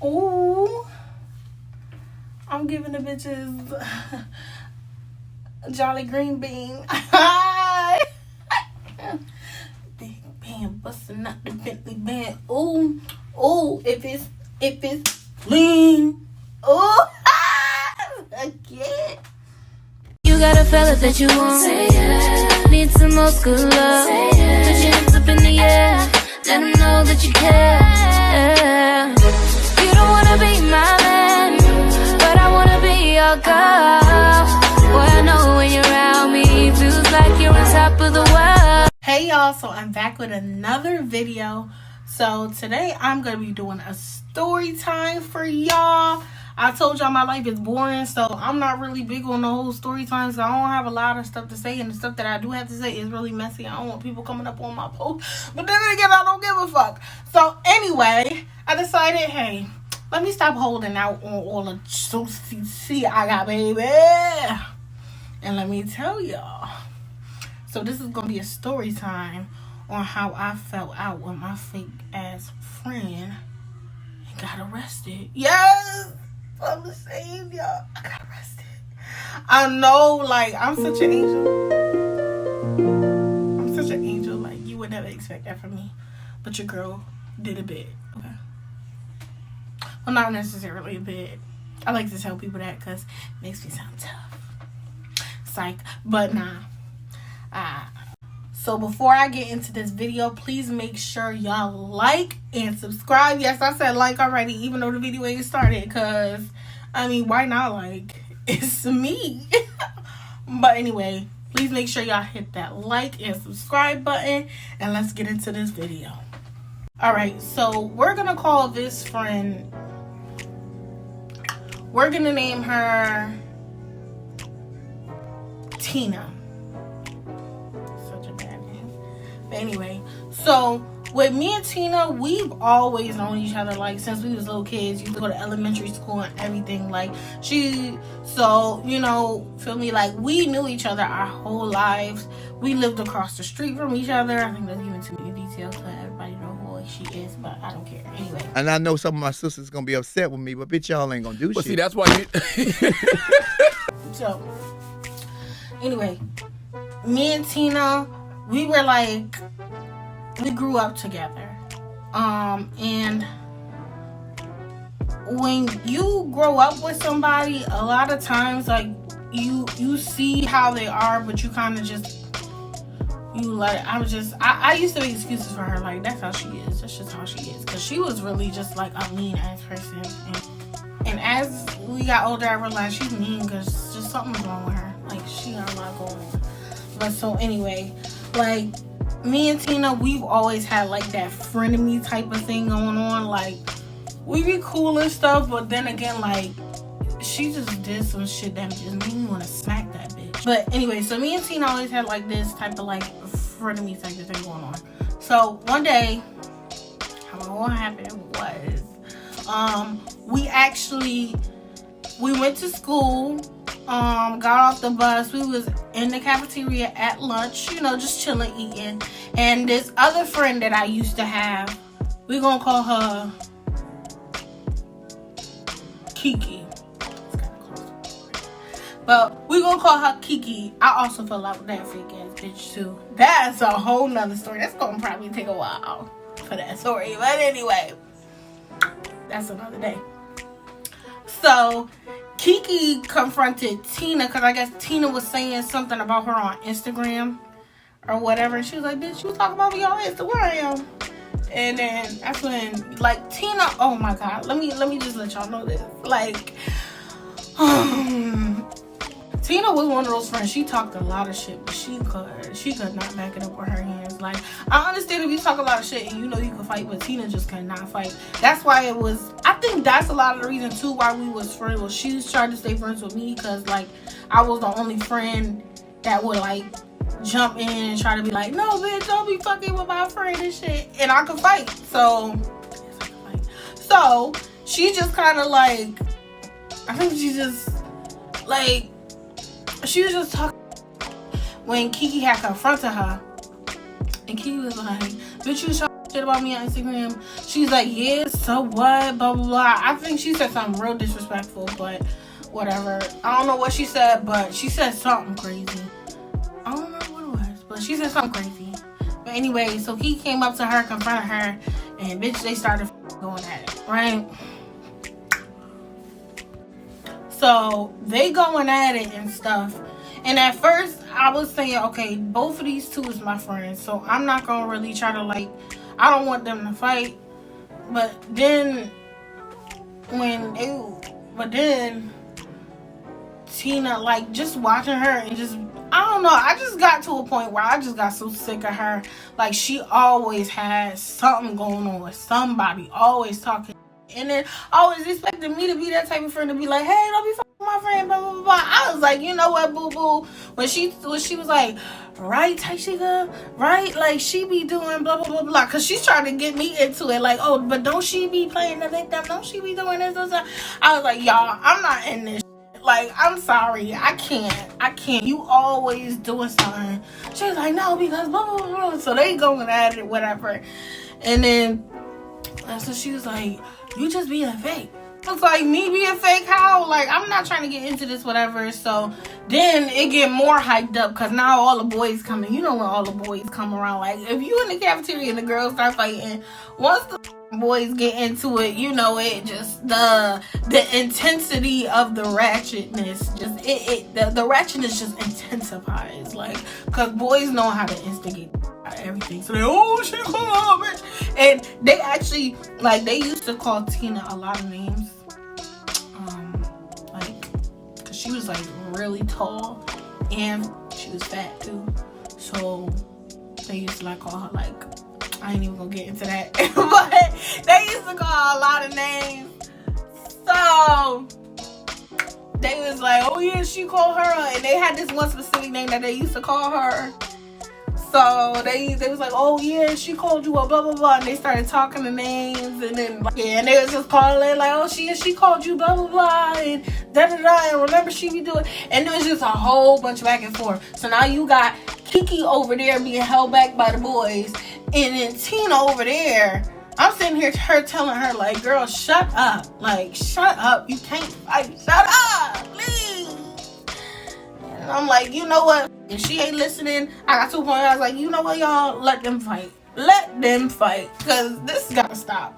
Ooh, I'm giving the bitches Jolly Green Bean. Big band busting out the Bentley band. Ooh, ooh, if it's lean. Ooh, again. You got a fella that you want. Say yeah. Need some old school love. Say yeah. Put your hands up in the air. Let them know that you care. You don't wanna be my man, but I wanna be your girl. Boy, I know when you're around me, it feels like you're on top of the world. Hey y'all, so I'm back with another video. So today I'm gonna be doing a story time for y'all. I told y'all my life is boring, so I'm not really big on the whole story time, so I don't have a lot of stuff to say, and the stuff that I do have to say is really messy. I don't want people coming up on my post, but then again, I don't give a fuck. So anyway, I decided, hey, let me stop holding out on all the juicy I got, baby, and let me tell y'all. So this is gonna be a story time on how I fell out with my fake ass friend and got arrested. Yes, I'm the same, y'all. I got arrested. I know, like, I'm such an angel. I'm such an angel. Like, you would never expect that from me. But your girl did a bit. Okay. Well, not necessarily a bit. I like to tell people that because it makes me sound tough. Psych. But nah. So before I get into this video, please make sure y'all like and subscribe. Yes, I said like already, even though the video ain't started, because I mean, why not like? It's me. But anyway, please make sure y'all hit that like and subscribe button, and let's get into this video. All right, so we're gonna call this friend, we're gonna name her Tina. But anyway, so with me and Tina, we've always known each other, like, since we was little kids. Used to go to elementary school and everything. Like, so, you know, feel me? Like, we knew each other our whole lives. We lived across the street from each other. I think that's even too many details to let everybody know who she is, but I don't care. Anyway. And I know some of my sisters going to be upset with me, but bitch, y'all ain't going to do shit. See, that's why you... So, anyway, me and Tina, we were like, we grew up together. And when you grow up with somebody, a lot of times, like, you see how they are, but you kind of just, I used to make excuses for her, like, that's how she is. That's just how she is. Because she was really just, like, a mean-ass person. And as we got older, I realized she's mean because just something's wrong with her. Like, she got a lot going on. But so anyway, like, me and Tina, we've always had like that frenemy type of thing going on. Like, we be cool and stuff, but then again, like, she just did some shit that just made me want to smack that bitch. But anyway, so me and Tina always had like this type of like frenemy type of thing going on. So one day, what happened was, we went to school. Got off the bus. We was in the cafeteria at lunch, you know, just chilling, eating. And this other friend that I used to have, we're gonna call her Kiki. It's kind of close. But we're gonna call her Kiki. I also fell out with that fake ass bitch too. That's a whole nother story. That's gonna probably take a while for that story. But anyway, that's another day. So Kiki confronted Tina because I guess Tina was saying something about her on Instagram or whatever. She was like, bitch, you talking about me on Instagram? And then that's when, like, Tina, oh my God, let me just let y'all know this. Like, Tina was one of those friends. She talked a lot of shit, but she could not back it up with her hands. Like, I understand if you talk a lot of shit and you know you can fight, but Tina just could not fight. That's why it was, I think that's a lot of the reason too why we was friends. Well, she was trying to stay friends with me because, like, I was the only friend that would, like, jump in and try to be like, no, bitch, don't be fucking with my friend and shit. And I could fight. So she just kind of, like, I think she just, like, she was just talking when Kiki had confronted her, and Kiki was like, bitch, you talking shit about me on Instagram. She's like, yeah, so what? Blah, blah, blah. I think she said something real disrespectful, but whatever. I don't know what she said, but she said something crazy. I don't know what it was, but she said something crazy. But anyway, so he came up to her, confronted her, and bitch, they started going at it, right? So they going at it and stuff. And at first, I was saying, okay, both of these two is my friends, so I'm not gonna really try to, like, I don't want them to fight. But then Tina, like, just watching her and just, I don't know, I just got to a point where I just got so sick of her. Like, she always has something going on with somebody, always talking. And then always expecting me to be that type of friend to be like, hey, don't be fucking my friend, blah, blah, blah, blah. I was like, you know what, boo-boo? When she was like, right, Taishika, right? Like, she be doing blah, blah, blah, blah. Because she's trying to get me into it. Like, oh, but don't she be playing the victim? Don't she be doing this? I was like, y'all, I'm not in this shit. Like, I'm sorry. I can't. You always doing something. She was like, no, because blah, blah, blah, blah. So they going at it, whatever. And then, so she was like, you just being fake. It's like, me being fake? How? Like, I'm not trying to get into this, whatever. So then it get more hyped up because now all the boys coming. You know when all the boys come around. Like, if you in the cafeteria and the girls start fighting, once the boys get into it, you know, it just the intensity of the ratchetness just the ratchetness just intensifies. Like, because boys know how to instigate everything. So they, oh, she called her bitch. And they actually, like, they used to call Tina a lot of names. Like, because she was, like, really tall and she was fat too. So they used to, like, call her, like, I ain't even gonna get into that. But they used to call her a lot of names. So they was like, oh yeah, she called her. And they had this one specific name that they used to call her. So they was like, oh yeah, she called you a blah blah blah, and they started talking the names, and then yeah, and they was just calling it like, oh she called you blah blah blah, and da da da, and remember she be doing, and it was just a whole bunch of back and forth. So now you got Kiki over there being held back by the boys, and then Tina over there. I'm sitting here, her telling her like, girl, shut up, like shut up, you can't fight, shut up, please. And I'm like, you know what? If she ain't listening, I got to a point where I was like, you know what, y'all? Let them fight. Let them fight. Because this gotta stop.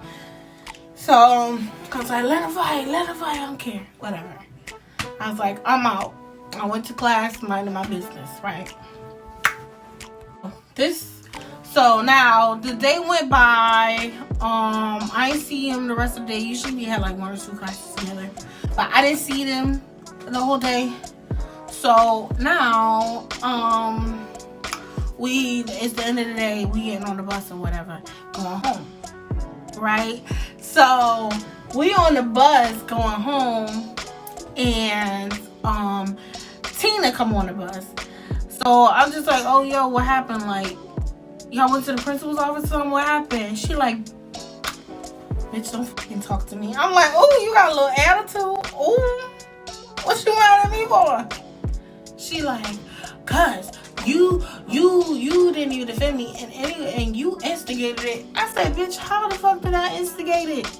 So, because I let her fight. I don't care. Whatever. I was like, I'm out. I went to class, minding my business, right? So now, the day went by. I didn't see him the rest of the day. Usually we had like 1 or 2 classes together. But I didn't see them the whole day. So now, it's the end of the day, we getting on the bus or whatever, going home, right? So we on the bus going home, and Tina come on the bus. So I'm just like, oh yo, what happened? Like, y'all went to the principal's office or something? What happened? She like, bitch, don't fucking talk to me. I'm like, oh, you got a little attitude? Oh, what you mad at me for? She like, cause you didn't even defend me, and you instigated it. I said, bitch, how the fuck did I instigate it?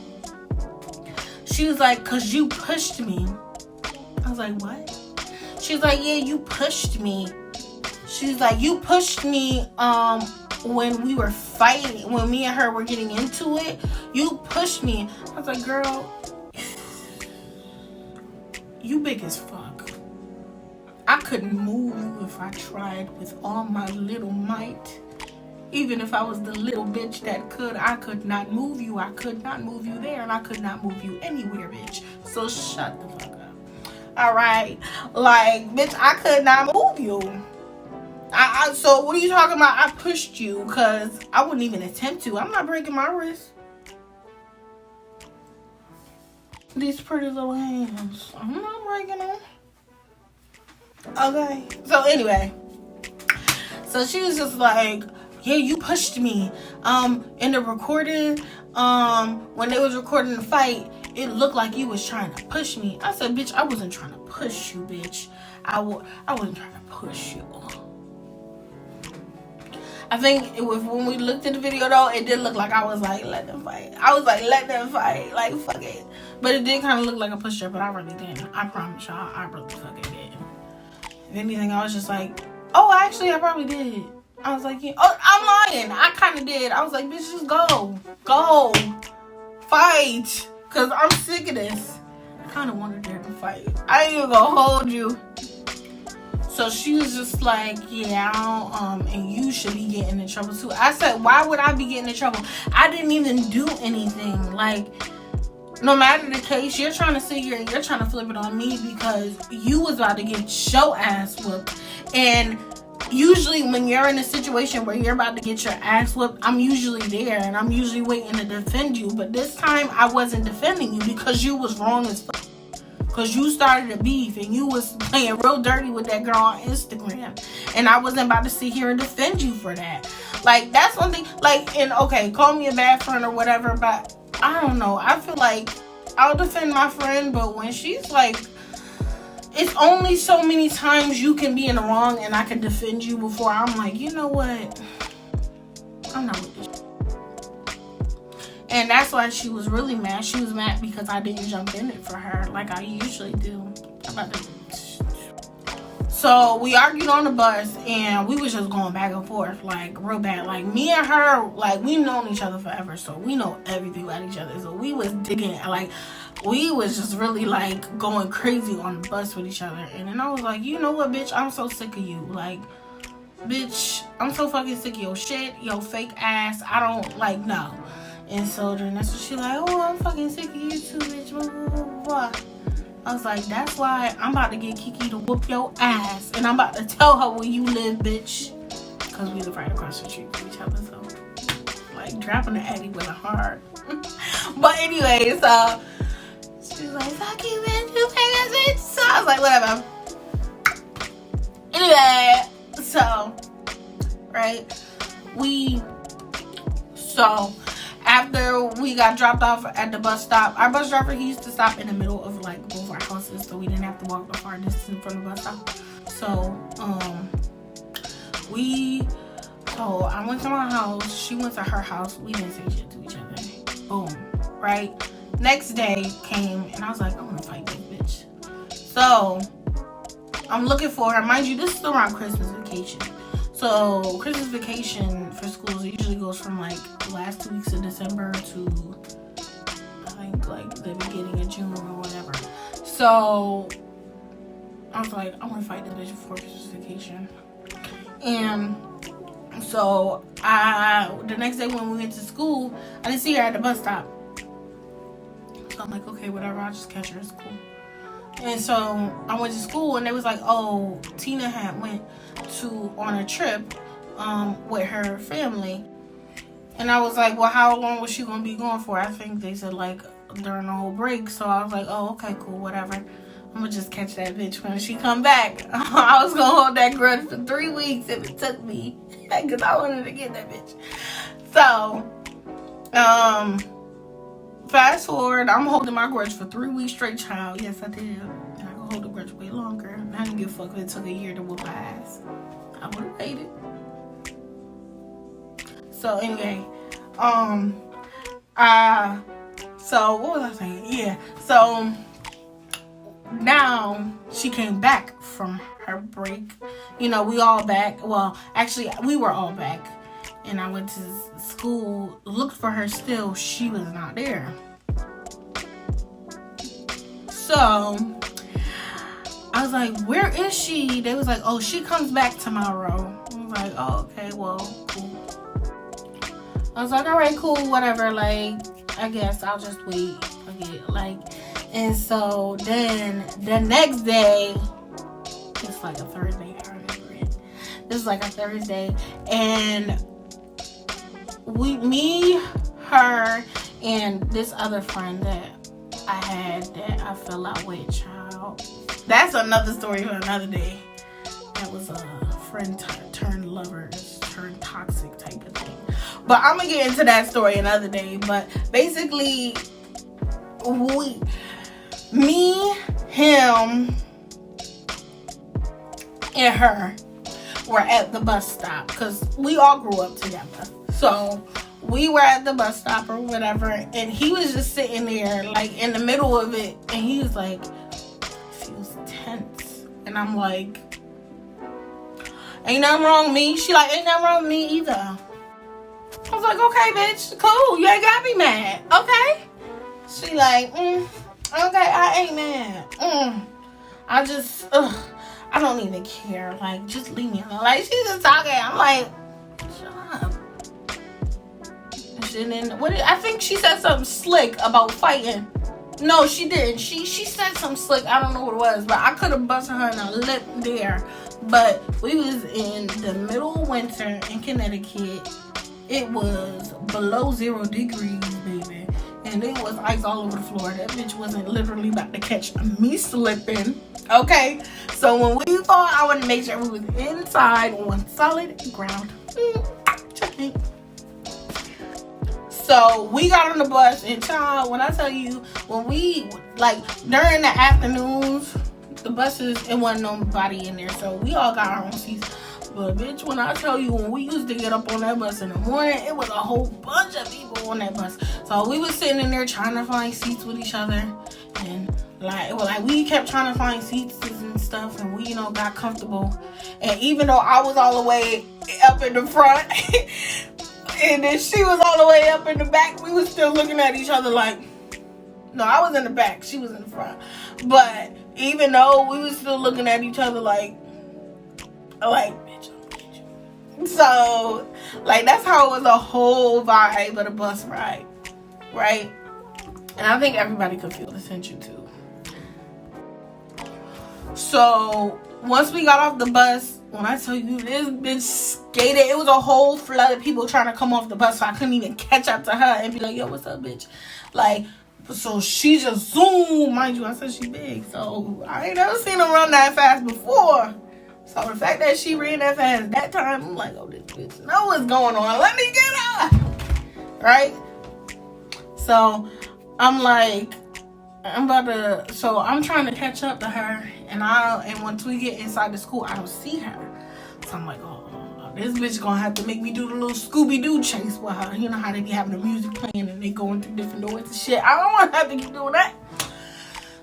She was like, cause you pushed me. I was like, what? She's like, yeah, you pushed me. She's like, you pushed me when we were fighting, when me and her were getting into it. You pushed me. I was like, girl, you big as fuck. I couldn't move you if I tried with all my little might. Even if I was the little bitch that could, I could not move you. I could not move you there, and I could not move you anywhere, bitch. So shut the fuck up. Alright? Like, bitch, I could not move you. So what are you talking about? I pushed you because I wouldn't even attempt to. I'm not breaking my wrist. These pretty little hands. I'm not breaking them. Okay. So anyway. So she was just like, yeah, you pushed me. In the recording, when they was recording the fight, it looked like you was trying to push me. I said, bitch, I wasn't trying to push you, bitch. I wasn't trying to push you. I think it was when we looked at the video though, it did look like I was like, let them fight. I was like, let them fight. Like, fuck it. But it did kind of look like a push-up, but I really didn't. I promise y'all, I really fucking didn't. If anything, I was just like, oh, actually, I probably did. I was like, yeah. Oh, I'm lying. I kind of did. I was like, bitch, just go. Go. Fight. Because I'm sick of this. I kind of wanted her to fight. I ain't even gonna hold you. So she was just like, yeah, I don't, and you should be getting in trouble too. I said, why would I be getting in trouble? I didn't even do anything. Like, no matter the case, you're trying to sit here and you're trying to flip it on me because you was about to get your ass whooped. And usually when you're in a situation where you're about to get your ass whooped, I'm usually there and I'm usually waiting to defend you. But this time I wasn't defending you because you was wrong as fuck. Because you started a beef and you was playing real dirty with that girl on Instagram. And I wasn't about to sit here and defend you for that. Like, that's one thing. Like, and okay, call me a bad friend or whatever, but I don't know. I feel like I'll defend my friend, but when she's like, it's only so many times you can be in the wrong and I can defend you before I'm like, you know what? I'm not with this. And that's why she was really mad. She was mad because I didn't jump in it for her like I usually do. So we argued on the bus and we was just going back and forth like real bad. Like me and her, like we've known each other forever, so we know everything about each other. So we was digging, like we was just really like going crazy on the bus with each other. And then I was like, you know what, bitch, I'm so sick of you. Like, bitch, I'm so fucking sick of your shit, your fake ass. I don't like, no. And so then that's what she like, oh, I'm fucking sick of you too, bitch, blah, blah, blah, blah. I was like, that's why I'm about to get Kiki to whoop your ass. And I'm about to tell her where you live, bitch. Because we live right across the street from each other, so. Like, dropping the Eddie with a heart. But anyway, so. She's like, fuck you, bitch, you fake ass bitch. So I was like, whatever. Anyway, so. Right. So. After we got dropped off at the bus stop, our bus driver, he used to stop in the middle of like both our houses, so we didn't have to walk the far distance from the bus stop. So I went to my house, she went to her house, we didn't say shit to each other. Boom. Right? Next day came and I was like, I'm gonna fight this bitch. So I'm looking for her. Mind you, this is around Christmas vacation. So Christmas vacation for schools usually goes from like the last 2 weeks of December to I think like the beginning of June or whatever. So I was like, I want to fight the bitch before Christmas vacation. And so the next day when we went to school, I didn't see her at the bus stop. So I'm like, okay, whatever, I'll just catch her at school. And so I went to school and they was like, oh, Tina had went on a trip with her family. And I was like, well, how long was she gonna be going for? I think they said like during the whole break. So I was like, oh, okay, cool, whatever. I'm gonna just catch that bitch when she come back. I was gonna hold that grudge for 3 weeks if it took me, because I wanted to get that bitch. So fast forward, I'm holding my grudge for 3 weeks straight, child. Yes, I did. And I could hold the grudge way longer. I didn't give a fuck if it took a year to whoop my ass. I would have waited. So anyway, so what was I saying? Yeah. So now she came back from her break. You know, we all back. Well, actually, we were all back. And I went to school, looked for her still. She was not there. So I was like, where is she? They was like, oh, she comes back tomorrow. I was like, oh, okay, well, cool. I was like, all right, cool, whatever. Like, I guess I'll just wait. Okay, like, and so then the next day, it's like a Thursday. I remember it. This is like a Thursday, and me, her, and this other friend that I had that I fell out with, child. That's another story for another day. That was a friend turned lover, turned toxic type of thing. But I'm gonna get into that story another day. But basically, me, him, and her, were at the bus stop, because we all grew up together. So we were at the bus stop or whatever, and he was just sitting there like in the middle of it, and he was like, feels tense. And I'm like, ain't nothing wrong with me. She like, ain't nothing wrong with me either. I was like, okay, bitch, cool, you ain't gotta be mad, okay? She like, okay, I ain't mad. I just, I don't even care. Like, just leave me alone. Like, she's just talking. I'm like, shut up. And then, I think she said something slick about fighting. No, she didn't. She said something slick. I don't know what it was, but I could have busted her in the lip there. But we was in the middle of winter in Connecticut. It was below 0 degrees, baby. And it was ice all over the floor. That bitch wasn't literally about to catch me slipping. Okay? So when we fought, I wanted to make sure we was inside on solid ground. Checkmate. So we got on the bus, and child, when I tell you, when we, like, during the afternoons, the buses, it wasn't nobody in there. So we all got our own seats. But bitch, when I tell you, when we used to get up on that bus in the morning, it was a whole bunch of people on that bus. So we was sitting in there trying to find seats with each other, and like we kept trying to find seats and stuff, and we, you know, got comfortable. And even though I was all the way up in the front, and then she was all the way up in the back, we was still looking at each other like, no, I was in the back, she was in the front. But even though we was still looking at each other like, bitch, I'll get you. So, like, that's how it was a whole vibe of the bus ride, right? And I think everybody could feel the tension too. So, once we got off the bus, when I tell you, this bitch skated, it was a whole flood of people trying to come off the bus, so I couldn't even catch up to her and be like, yo, what's up, bitch? Like, so she just zoomed. Mind you, I said she big, so I ain't never seen her run that fast before. So the fact that she ran that fast that time, I'm like, oh, this bitch know what's going on. Let me get her. Right? So I'm like, so I'm trying to catch up to her, and once we get inside the school, I don't see her. So I'm like, oh, this bitch gonna have to make me do the little Scooby-Doo chase with her. You know how they be having the music playing and they going through different doors and shit. I don't want to have to keep doing that.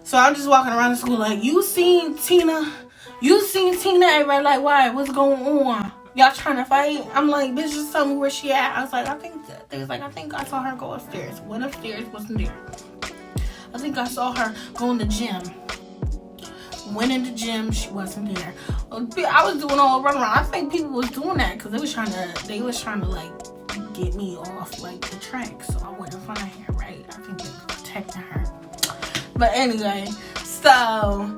So I'm just walking around the school like, you seen Tina? Everybody like, why? What's going on? Y'all trying to fight? I'm like, bitch, just tell me where she at. I was like, I think I saw her go upstairs. Went upstairs, wasn't there. I think I saw her go in the gym. Went in the gym, she wasn't there. I was doing all run around. I think people was doing that because they was trying to like get me off like the track, so I wouldn't find her, right? I think they were protecting her. But anyway, so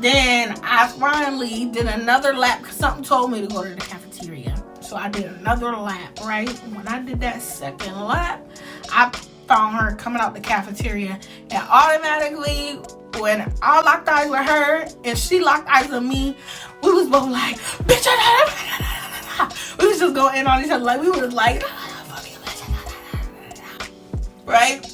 then I finally did another lap because something told me to go to the cafeteria. So I did another lap, right? When I did that second lap, I found her coming out the cafeteria, and automatically when I locked eyes with her and she locked eyes with me, we was both like, bitch, we was just going in on each other, like we was like, right?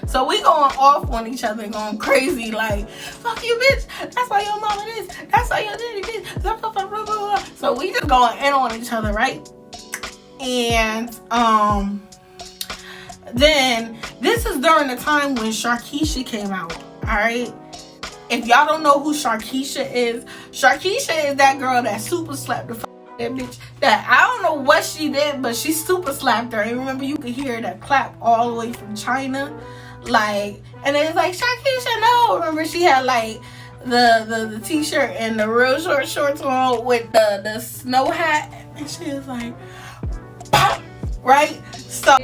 So we going off on each other, going crazy, like, fuck you, bitch, that's why your mama this, that's why your daddy this, blah, blah, blah, blah, blah. So we just going in on each other, right? And then this is during the time when Sᴛᴏʀyᴛ came out, all right? If y'all don't know who Sᴛᴏʀyᴛ is that girl that super slapped the that bitch. That I don't know what she did, but she super slapped her. And remember, you could hear that clap all the way from China, like, and it was like, Sᴛᴏyᴛ, no. Remember, she had like the t-shirt and the real short shorts on with the snow hat, and she was like, pop, right? So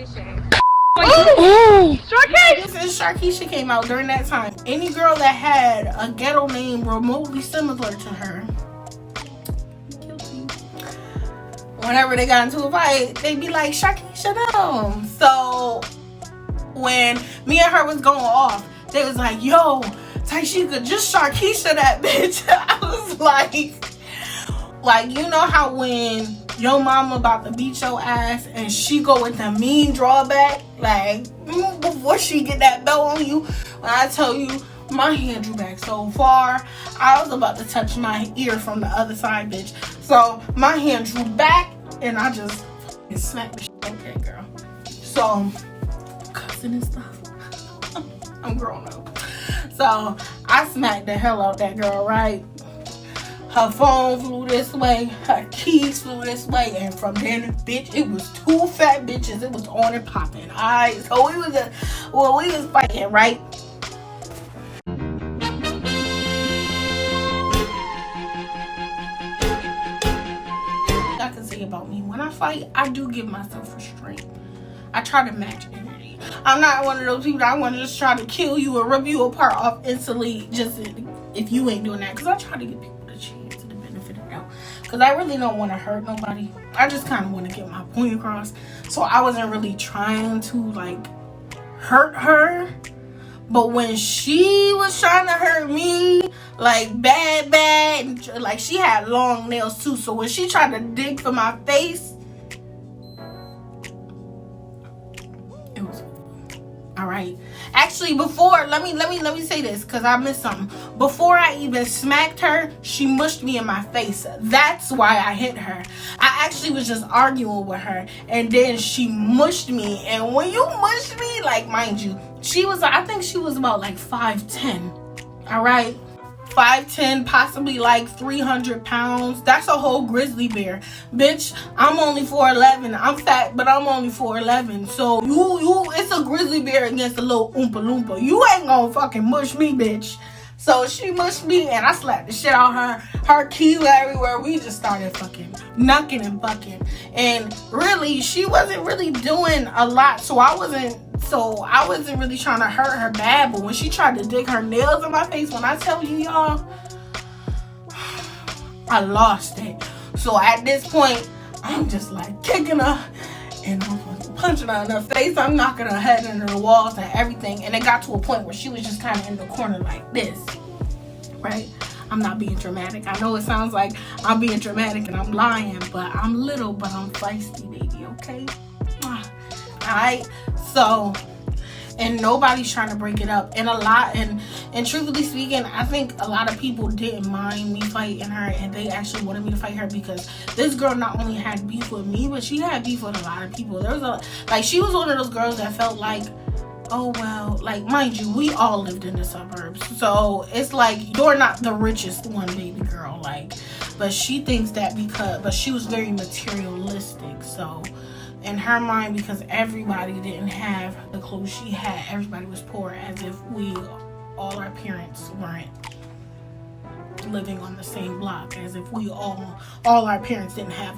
Sᴛᴏyᴛ came out during that time. Any girl that had a ghetto name remotely similar to her, guilty. Whenever they got into a fight, they'd be like, Sᴛᴏyᴛ, no. So when me and her was going off, they was like, yo, Taishika, just Sᴛᴏyᴛ that bitch. I was like, you know how when your mama about to beat your ass and she go with the mean drawback, like, before she get that belt on you, when I tell you, my hand drew back so far. I was about to touch my ear from the other side, bitch. So my hand drew back and I just smacked the shit out of that girl. So, cussing and stuff. I'm grown up. So I smacked the hell out of that girl, right? Her phone flew this way, her keys flew this way, and from then, bitch, it was two fat bitches. It was on and popping. Alright, so we was fighting, right? I can say about me, when I fight, I do give myself restraint. I try to match energy. I'm not one of those people that I want to just try to kill you or rip you apart off instantly just if you ain't doing that. Because I try to give people the chance to the benefit of the doubt. Because I really don't want to hurt nobody. I just kind of want to get my point across. So I wasn't really trying to like hurt her. But when she was trying to hurt me, like bad, like she had long nails too. So when she tried to dig for my face, it was all right. Actually, before let me say this because I missed something. Before I even smacked her, she mushed me in my face. That's why I hit her. I actually was just arguing with her, and then she mushed me. And when you mush me, like, mind you, she was, I think she was about like 5'10". All right. 5'10", possibly like 300 pounds. That's a whole grizzly bear. Bitch, I'm only 4'11". I'm fat, but I'm only 4'11". So you it's a grizzly bear against a little Oompa Loompa. You ain't gonna fucking mush me, bitch. So she mushed me and I slapped the shit out of her. Her keys were everywhere. We just started fucking knucking and bucking. And really, she wasn't really doing a lot. So I wasn't really trying to hurt her bad. But when she tried to dig her nails in my face, when I tell you, y'all, I lost it. So at this point, I'm just like kicking her and I'm punching her in her face. I'm knocking her head into the walls and everything. And it got to a point where she was just kind of in the corner like this, right? I'm not being dramatic. I know it sounds like I'm being dramatic and I'm lying, but I'm little, but I'm feisty, baby, okay? Alright, so, and nobody's trying to break it up. And truthfully speaking, I think a lot of people didn't mind me fighting her, and they actually wanted me to fight her because this girl not only had beef with me, but she had beef with a lot of people. She was one of those girls that felt like, oh well, like, mind you, we all lived in the suburbs, so it's like you're not the richest one, baby girl, like, but she thinks that but she was very materialistic. So in her mind, because everybody didn't have the clothes she had, everybody was poor, as if all our parents weren't living on the same block, as if all our parents didn't have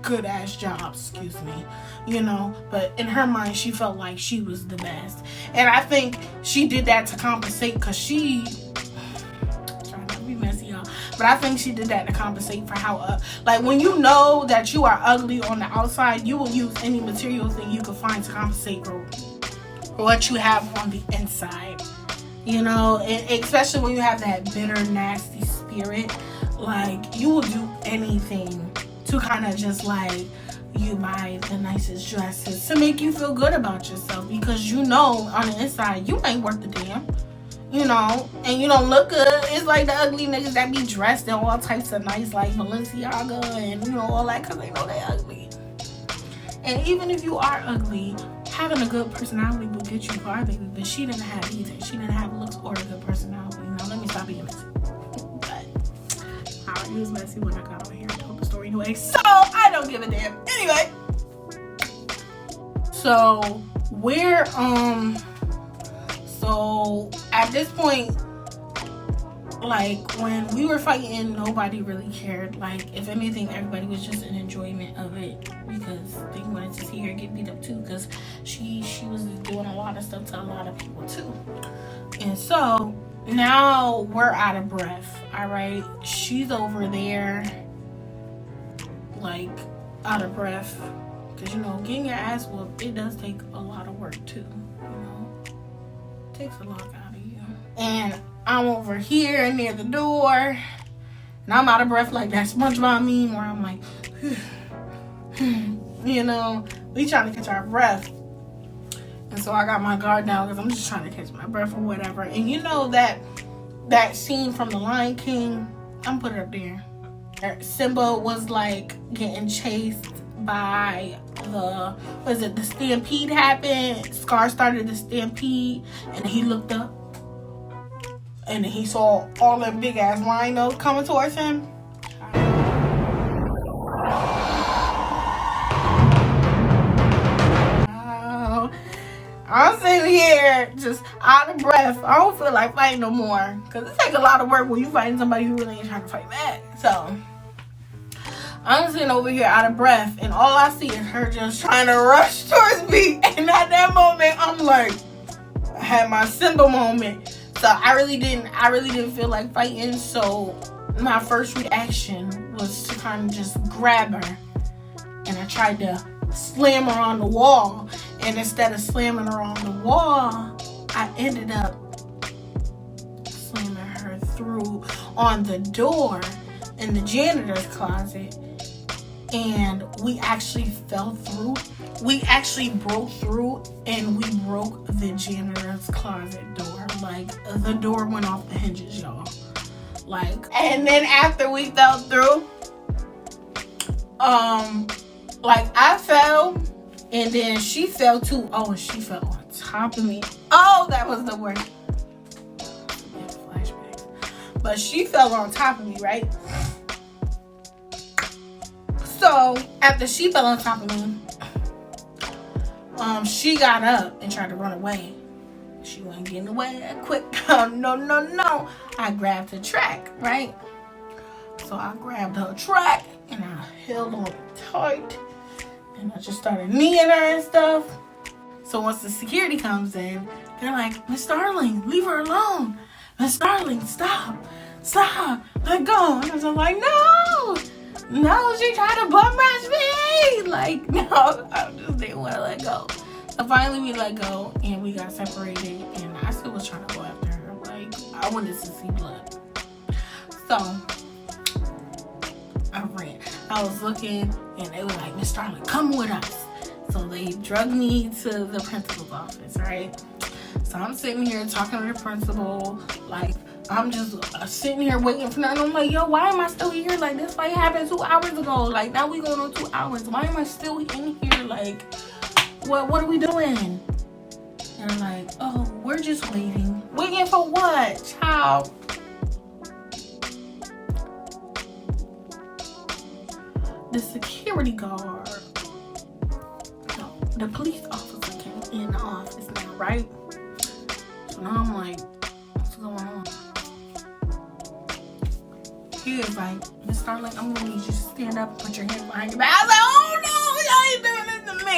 good ass jobs, excuse me, you know. But in her mind, she felt like she was the best, and I think she did that to compensate, because she trying not to be messy, y'all, but I think she did that to compensate for how like, when you know that you are ugly on the outside, you will use any material thing you can find to compensate for what you have on the inside, you know. And especially when you have that bitter, nasty spirit, like, you will do anything to kind of just like, you buy the nicest dresses to make you feel good about yourself, because you know on the inside you ain't worth a damn, you know, and you don't look good. It's like the ugly niggas that be dressed in all types of nice, like Balenciaga and, you know, all that, because they know they ugly. And even if you are ugly, having a good personality will get you far, baby. But she didn't have either. She didn't have looks or a good personality. Now let me stop being messy. But I was messy when I got on here and told the story anyway, so I don't give a damn. Anyway, so so at this point, like, when we were fighting, nobody really cared. Like, if anything, everybody was just in enjoyment of it, because they wanted to see her get beat up too, because she was doing a lot of stuff to a lot of people too. And so now we're out of breath. All right, she's over there like out of breath, because, you know, getting your ass whooped, it does take a lot of work too, you know. It takes a lot out of you. And I'm over here near the door, and I'm out of breath like that SpongeBob meme where I'm like, you know, we trying to catch our breath. And so I got my guard down because I'm just trying to catch my breath or whatever. And you know that scene from The Lion King, I'm put it up there. Simba was like getting chased by the stampede happened. Scar started the stampede, and he looked up and he saw all them big ass rhinos coming towards him. I'm sitting here just out of breath. I don't feel like fighting no more. Because it takes a lot of work when you fighting somebody who really ain't trying to fight back. So, I'm sitting over here out of breath. And all I see is her just trying to rush towards me. And at that moment, I'm like, I had my Simba moment. So, I really didn't feel like fighting. So, my first reaction was to kind of just grab her. And I tried to slam her on the wall, and instead of slamming her on the wall, I ended up slamming her through on the door in the janitor's closet, and we actually fell through. We actually broke through, and we broke the janitor's closet door. Like, the door went off the hinges, y'all. Like, and then after we fell through, like, I fell, and then she fell too. Oh, and she fell on top of me. Oh, that was the word. Flashbacks. But she fell on top of me, right? So, after she fell on top of me, she got up and tried to run away. She wasn't getting away that quick. No. I grabbed her track, right? So, I grabbed her track, and I held on tight. And I just started kneeing her and stuff. So once the security comes in, they're like, Miss Darling, leave her alone. Miss Darling, stop, let go. And I was like, no, she tried to bum rush me. Like, no, I just didn't want to let go. So finally we let go and we got separated, and I still was trying to go after her. Like, I wanted to see blood. So I ran. I was looking, and they were like, Miss Darling, come with us. So they drugged me to the principal's office, right? So I'm sitting here talking to the principal, like, I'm just sitting here waiting for nothing. I'm like, yo, why am I still here? Like, this fight happened 2 hours ago. Like, now we going on 2 hours. Why am I still in here? Like, what are we doing? And I'm like, oh, we're just waiting. Waiting for what, child? The security guard, no, the police officer came in the office now, right? So now I'm like, what's going on? He was like, Miss Starling, I'm gonna need you to stand up and put your hands behind your back. I was like, oh no, y'all ain't doing this to me.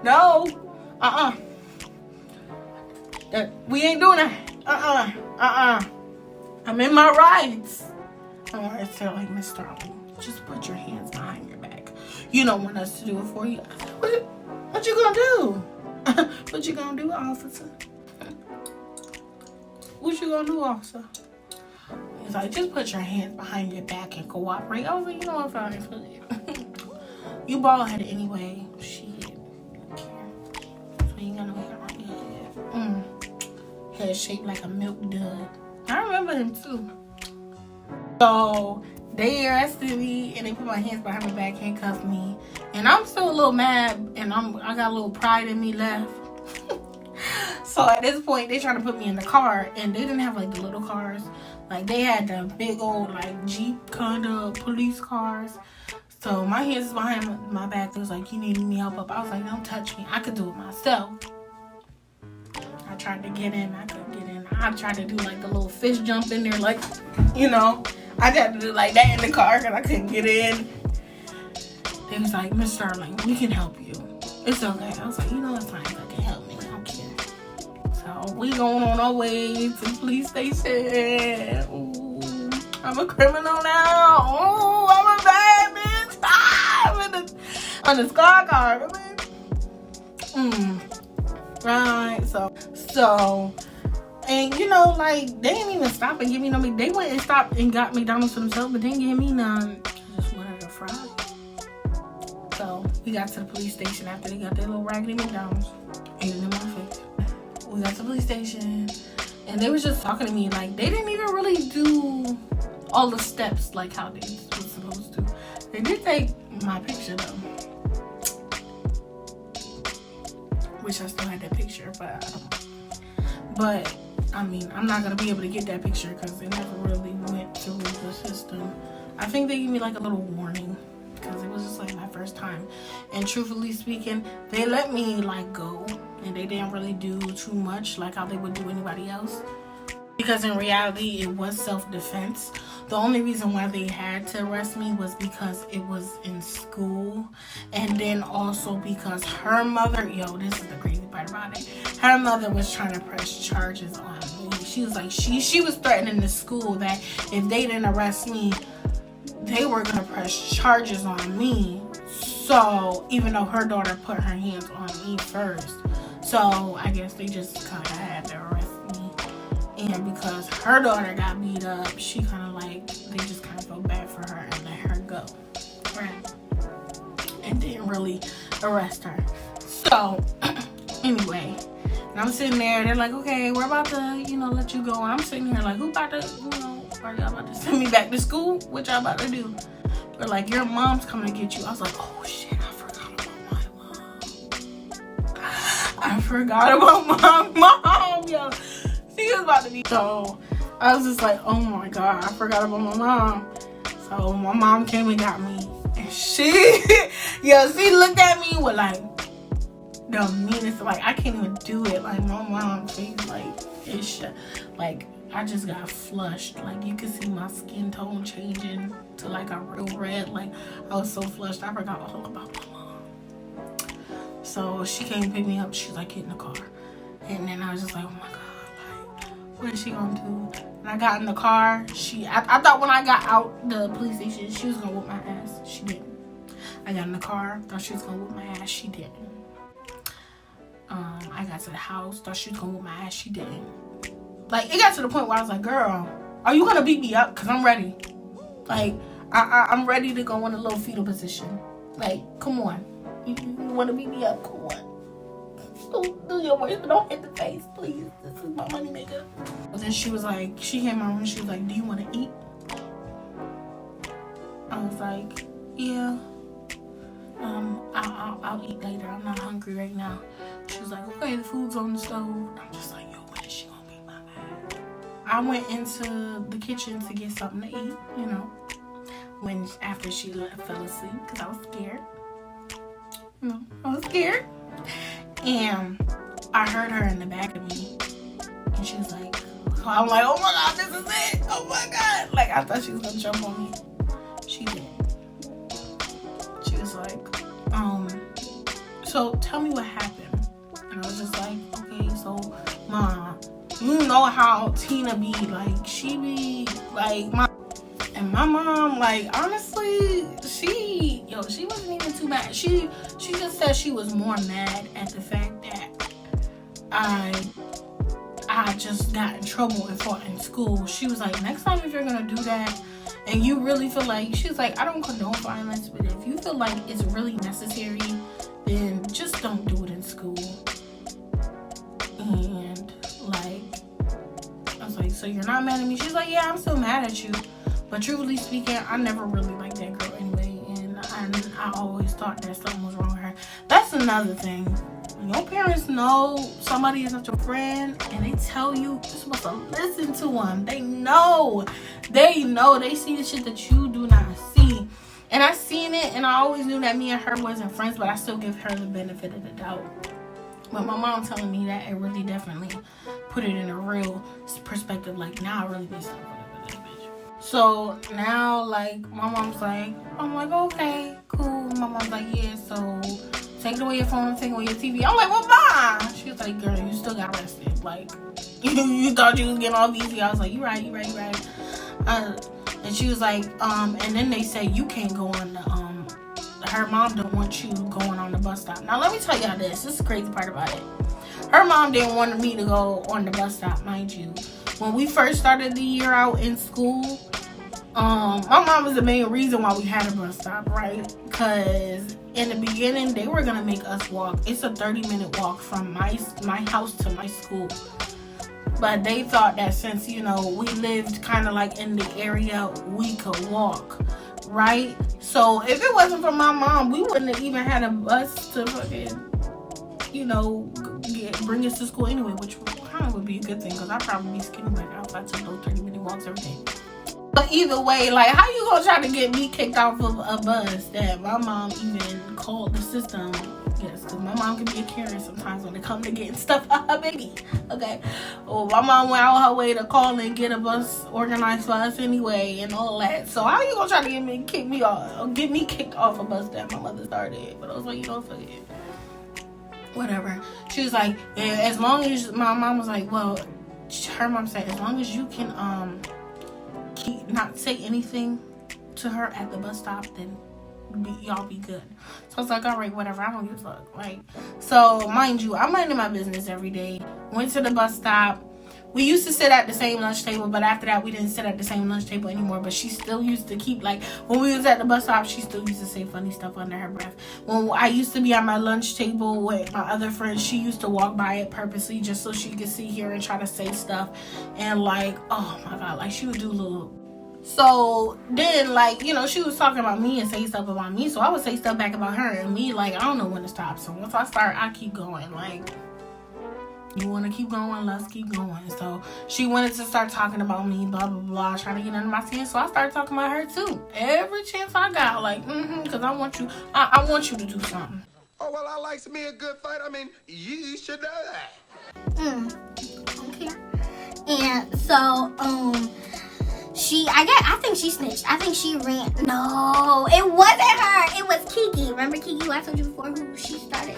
No. We ain't doing that. I'm in my rights. I feel like, Miss Starling, just put your hands behind your back. You don't want us to do it for you. What you gonna do? What you gonna do, officer? What you gonna do, officer? He's like, just put your hands behind your back and cooperate. I was like, you know what, fine. You bald headed anyway. Shit. So you ain't got no hair on your head. Head shaped like a milk dud. I remember him too. So they arrested me and they put my hands behind my back, handcuffed me, and I'm still a little mad, and I got a little pride in me left. So at this point, they trying to put me in the car, and they didn't have like the little cars, like they had the big old like Jeep kind of police cars. So my hands is behind my back. It was like, you need me help up. I was like, don't touch me. I could do it myself. I tried to get in. I couldn't get in. I tried to do like the little fish jump in there, like, you know. I tried to do like that in the car because I couldn't get in. They was like, Miss Starling, we can help you. It's okay. I was like, you know, it's fine. I can help me. I don't care. So we going on our way to the police station. Ooh, I'm a criminal now. Ooh, I'm a bad bitch. Ah, on the scar card. Right. So. And you know, like, they didn't even stop and give me no. They went and stopped and got McDonald's for themselves, but didn't give me none. I just wanted a fry. So We got to the police station after they got their little raggedy McDonald's. Ate it in my face. We got to the police station, and they was just talking to me like they didn't even really do all the steps like how they was supposed to. They did take my picture though, wish I still had that picture, but I mean, I'm not gonna be able to get that picture because it never really went through the system. I think they gave me like a little warning because it was just like my first time, and truthfully speaking, they let me like go, and they didn't really do too much like how they would do anybody else, because in reality it was self-defense. The only reason why they had to arrest me was because it was in school, and then also because her mother, this is the crazy part about it, her mother was trying to press charges on me. She was like, she was threatening the school that if they didn't arrest me, they were gonna press charges on me. So even though her daughter put her hands on me first, so I guess they just kind of had to arrest me. And because her daughter got beat up, she kind of like, they just kind of felt bad for her and let her go, right? And didn't really arrest her. So anyway, and I'm sitting there, they're like, okay, we're about to, let you go. And I'm sitting here like, who about to, are y'all about to send me back to school? What y'all about to do? They're like, your mom's coming to get you. I was like, oh shit, I forgot about my mom. I forgot about my mom, yo. She was about to be. So I was just like, oh my God, I forgot about my mom. So my mom came and got me. And she looked at me with like the meanest, like I can't even do it. Like my mom face, like it's like I just got flushed. Like you could see my skin tone changing to like a real red. Like I was so flushed, I forgot all about my mom. So she came and picked me up. She was like, get in the car. And then I was just like, oh my God, like what is she gonna do? And I got in the car. I thought when I got out the police station, she was gonna whoop my ass. She didn't. I got in the car, thought she was gonna whoop my ass. She didn't. I got to the house, thought she was gonna whoop my ass. She didn't. Like, it got to the point where I was like, girl, are you gonna beat me up? Because I'm ready. Like, I'm ready to go in a little fetal position. Like, come on. You want to beat me up? Come on. Do your worst, but don't hit the face, please. This is my money maker. But then she was like, she came out and she was like, do you want to eat? I was like, yeah. I'll eat later. I'm not hungry right now. She was like, okay, the food's on the stove. I'm just like, yo, when is she gonna beat my ass? I went into the kitchen to get something to eat, when after she fell asleep, because I was scared. I was scared. And I heard her in the back of me, and she was like, I'm like, oh my God, this is it. Oh my God. Like, I thought she was gonna jump on me. She didn't. She was like, so tell me what happened. And I was just like, okay, so Mom, you know how Tina be, like, she be like, and my mom, like, honestly, she wasn't even too mad. She just said she was more mad at the fact that I just got in trouble and fought in school. She was like, next time if you're gonna do that and you really feel like, she was like, I don't condone violence, but if you feel like it's really necessary, then just don't do it in school. And like, I was like, so you're not mad at me? She's like, yeah, I'm still mad at you. But truthfully speaking, I never really liked that girl anyway. And I always thought that something was wrong with her. That's another thing. When your parents know somebody is not your friend and they tell you you're supposed to listen to them. They know. They see the shit that you do not see. And I seen it, and I always knew that me and her wasn't friends, but I still give her the benefit of the doubt. But my mom telling me that, it really definitely put it in a real perspective. Like, now I really be stuck with this bitch. So now, like, my mom's like, I'm like, okay, cool. My mom's like, yeah, so take away your phone, take away your TV. I'm like, well, bye. She was like, girl, you still got arrested. Like, you thought you was getting off easy. I was like, you're right. And she was like, and then they say you can't go on the, her mom don't want you going on the bus stop. Now, let me tell y'all this. This is the crazy part about it. Her mom didn't want me to go on the bus stop, mind you. When we first started the year out in school, my mom was the main reason why we had a bus stop, right? Because in the beginning, they were gonna make us walk. It's a 30-minute walk from my house to my school. But they thought that since, you know, we lived kind of like in the area, we could walk, right? So if it wasn't for my mom, we wouldn't have even had a bus to fucking, you know, bring us to school anyway, which kind of would be a good thing, because I'd probably be skinny like if I took those 30-minute walks every day. But either way, like, how you gonna try to get me kicked off of a bus that my mom even called the system? Yes, because my mom can be a Karen sometimes when it comes to getting stuff out of her baby. Okay. Well, my mom went out her way to call and get a bus organized for us anyway and all that. So how you gonna try to get me kicked off a bus that my mother started? But I was like, you don't forget. Whatever. She was like, yeah, as long as my mom was like, well, her mom said, as long as you can not say anything to her at the bus stop, then y'all be good. So I was like, all right, whatever, I don't give a fuck. Like, so mind you, I'm minding my business every day. Went to the bus stop. We used to sit at the same lunch table, but after that we didn't sit at the same lunch table anymore. But she still used to keep, like, when we was at the bus stop, she still used to say funny stuff under her breath. When I used to be at my lunch table with my other friends, she used to walk by it purposely just so she could sit here and try to say stuff. And like, oh my god, like, she would do little. So then, like, you know, she was talking about me and say stuff about me, so I would say stuff back about her, and me, like, I don't know when to stop. So once I start, I keep going. Like, you want to keep going, let's keep going. So she wanted to start talking about me, blah blah blah, trying to get under my skin. So I started talking about her too, every chance I got. Like, because I want you to do something. Oh, well, I likes me a good fight. I mean, you should know that. Okay. And so, I think she snitched. I think she ran. No, it wasn't her. It was Kiki. Remember Kiki, who I told you before, who she started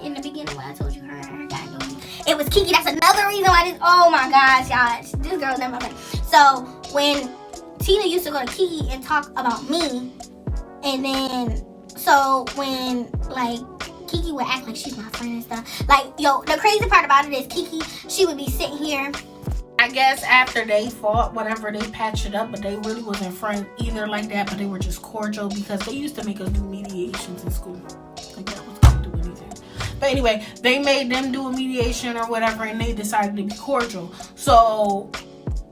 in the beginning when I told you her guy knew me. It was Kiki. That's another reason why this. Oh my gosh, y'all. This girl's never my friend. So when Tina used to go to Kiki and talk about me, and then so when like Kiki would act like she's my friend and stuff. Like, yo, the crazy part about it is Kiki, she would be sitting here. I guess after they fought, whatever, they patched it up, but they really wasn't friends either like that, but they were just cordial because they used to make us do mediations in school. Like, that was going to do anything. But anyway, they made them do a mediation or whatever, and they decided to be cordial. So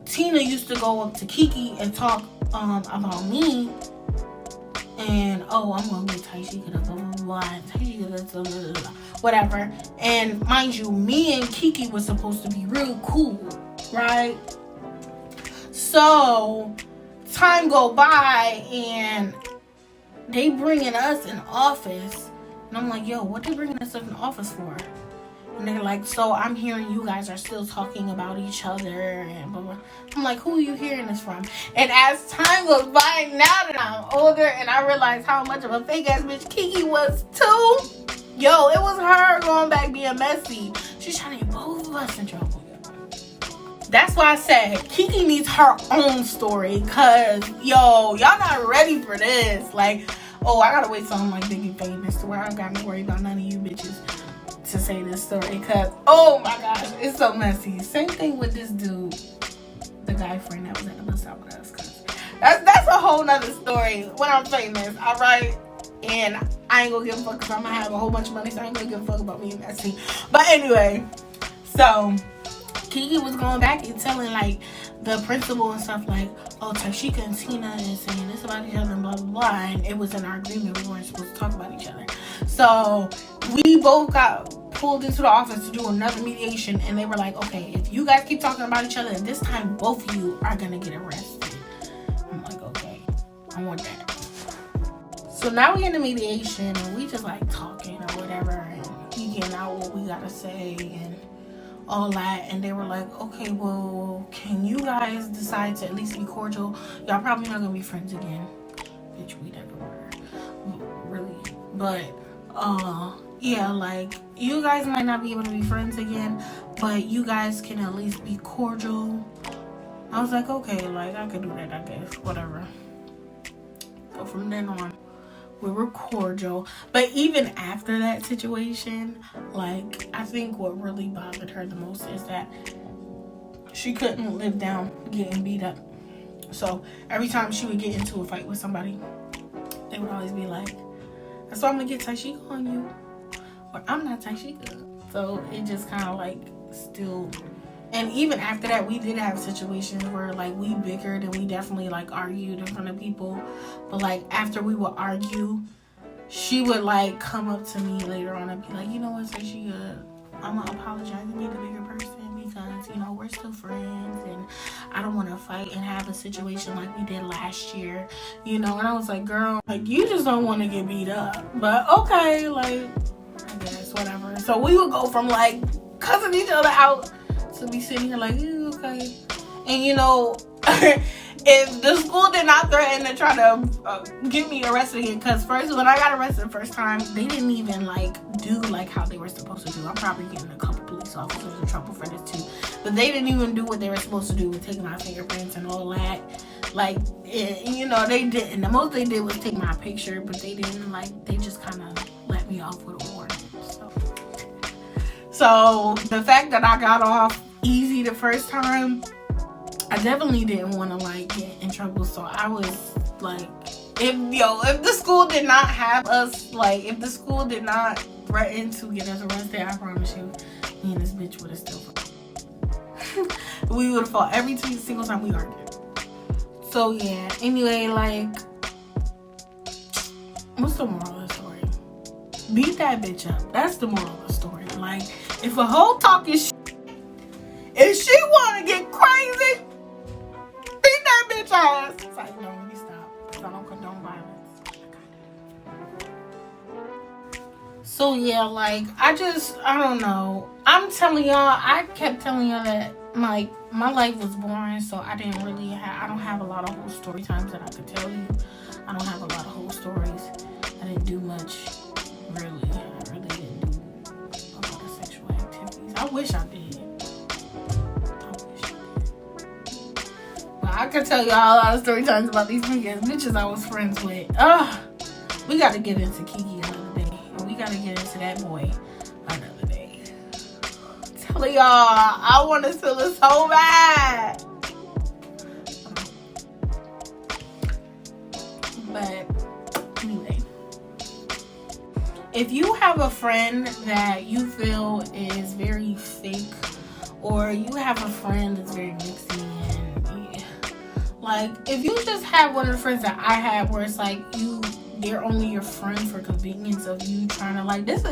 Tina used to go up to Kiki and talk about me, and I'm gonna get Taishika, blah blah blah, whatever. And mind you, me and Kiki was supposed to be real cool, right? So time go by and they bringing us in office, and I'm like, yo, what they bringing us in office for? And they're like, so I'm hearing you guys are still talking about each other and blah blah. I'm like, who are you hearing this from? And as time goes by, now that I'm older and I realize how much of a fake ass bitch Kiki was too, yo, it was her going back being messy. She's trying to get both of us in trouble. That's why I said Kiki needs her own story, cause yo, y'all not ready for this. Like, I gotta wait till I'm like big and famous to where I don't gotta worry about none of you bitches to say this story, cause oh my gosh, it's so messy. Same thing with this dude, the guy friend that was at the bus stop with us, cause that's a whole nother story when I'm famous, alright? And I ain't gonna give a fuck cause I'm gonna have a whole bunch of money, so I ain't gonna give a fuck about me and that scene. But anyway, so Kiki was going back and telling like the principal and stuff like, Taishika and Tina is saying this about each other and blah blah blah, and it was in our agreement we weren't supposed to talk about each other. So we both got pulled into the office to do another mediation, and they were like, okay, if you guys keep talking about each other, this time both of you are gonna get arrested. I'm like, okay, I want that. So now we in the mediation and we just like talking or whatever, and we getting out what we gotta say and all that. And they were like, okay, well, can you guys decide to at least be cordial? Y'all probably not gonna be friends again. Bitch, we never were, really. But yeah, like, you guys might not be able to be friends again, but you guys can at least be cordial. I was like, okay, like, I could do that, I guess, whatever. So from then on, we were cordial. But even after that situation, like, I think what really bothered her the most is that she couldn't live down getting beat up. So every time she would get into a fight with somebody, they would always be like, So I'm gonna get Taishika on you, or I'm not Taishika. So it just kind of like still. And even after that, we did have situations where like we bickered and we definitely like argued in front of people. But like after we would argue, she would like come up to me later on and be like, you know what, Taishika, I'm gonna apologize and be the bigger person because, you know, we're still friends and I don't want to fight and have a situation like we did last year, you know. And I was like, girl, like you just don't want to get beat up, but okay, like I guess whatever. So we would go from like cussing each other out to be sitting here like, okay. And you know, if the school did not threaten to try to get me arrested again, because first when I got arrested the first time, they didn't even like do like how they were supposed to do. I'm probably getting a couple police officers in trouble for this too, but they didn't even do what they were supposed to do with taking my fingerprints and all that. Like, you know, they didn't. The most they did was take my picture, but they didn't like. They just kind of let me off with a warning. So the fact that I got off easy the first time, I definitely didn't want to like get in trouble. So I was like, if the school did not have us, like if the school did not threaten to get us arrested, I promise you, me and this bitch would have still fought. We would have fought every single time we argued. So yeah, anyway, like, what's the moral of the story? Beat that bitch up. That's the moral of the story. Like, if a hoe talking shit, if she wanna get crazy, beat that bitch ass. It's like, no, let me stop. I don't condone violence. So yeah, like, I don't know. I'm telling y'all, I kept telling y'all that my life was boring, so I don't have a lot of whole story times that I could tell you. I don't have a lot of whole stories. I didn't do much, really. I really didn't do a lot of sexual activities. I wish I did. But I could tell y'all a lot of story times about these bitches I was friends with. We gotta get into Kiki another day. And we gotta get into that boy another day. Telling y'all, I want to steal it so bad. But anyway, if you have a friend that you feel is very fake, or you have a friend that's very mixy, and like if you just have one of the friends that I had where it's like they're only your friend for convenience of you trying to like this.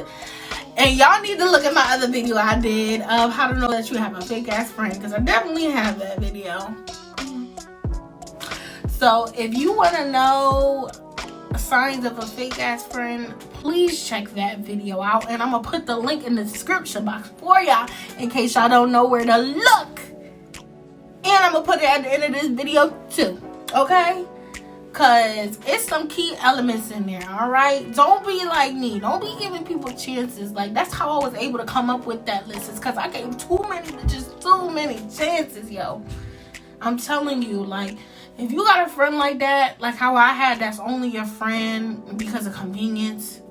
And y'all need to look at my other video I did of how to know that you have a fake ass friend, because I definitely have that video. So if you want to know signs of a fake ass friend, please check that video out, and I'm gonna put the link in the description box for y'all in case y'all don't know where to look. And I'm gonna put it at the end of this video too, okay? Cause it's some key elements in there, all right? Don't be like me. Don't be giving people chances. Like, that's how I was able to come up with that list. It's cause I gave too many chances, yo. I'm telling you, like, if you got a friend like that, like how I had, that's only your friend because of convenience.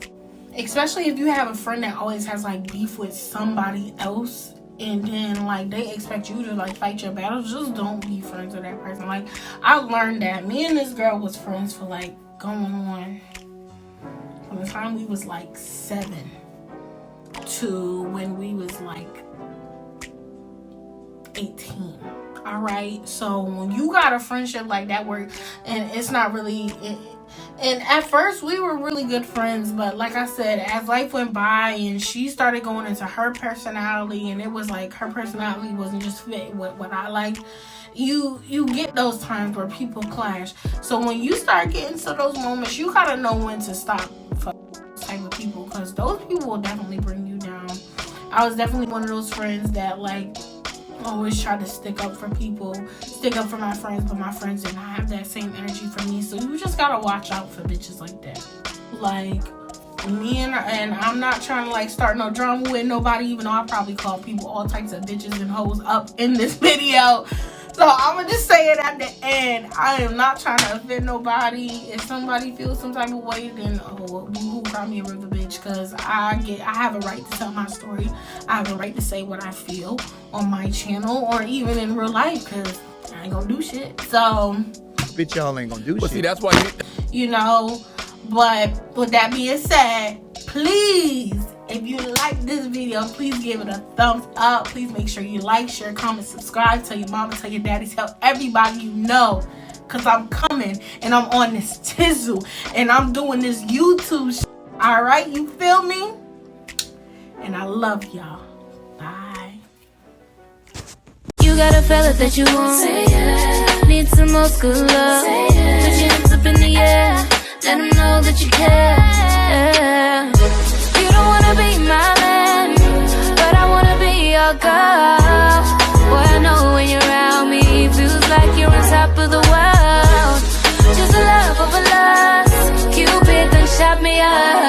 Especially if you have a friend that always has like beef with somebody else, and then like they expect you to like fight your battles, just don't be friends with that person. Like, I learned that. Me and this girl was friends for like going on from the time we was like 7 to when we was like 18. All right, so when you got a friendship like that where, and it's not really, and at first we were really good friends, but like I said, as life went by and she started going into her personality, and it was like her personality wasn't just fit with what I like, you get those times where people clash. So when you start getting to those moments, you gotta know when to stop for those type of people, because those people will definitely bring you down. I was definitely one of those friends that like always try to stick up for people, stick up for my friends, but my friends did not have that same energy for me. So you just gotta watch out for bitches like that. Like me, and I'm not trying to like start no drama with nobody, even though I probably call people all types of bitches and hoes up in this video. So I'm gonna just say it at the end. I am not trying to offend nobody. If somebody feels some type of way, then boo-hoo, call me a river bitch, because I have a right to tell my story. I have a right to say what I feel on my channel or even in real life, because I ain't gonna do shit. So Bitch, y'all ain't gonna do shit. See, that's why you know, But with that being said, please, if you like this video, please give it a thumbs up. Please make sure you like, share, comment, subscribe. Tell your mama, tell your daddy, tell everybody you know. Because I'm coming and I'm on this tizzle and I'm doing this YouTube shit. Alright, you feel me? And I love y'all. Bye. You got a fella that you want. Say yeah. Need some old school love. Say yeah. Put your hands up in the air. Let them know that you care. Yeah. You don't wanna be my man, but I wanna be your girl. Boy, I know when you're around me, it feels like you're on top of the world. Just a love of a lust. Cupid done shot me up.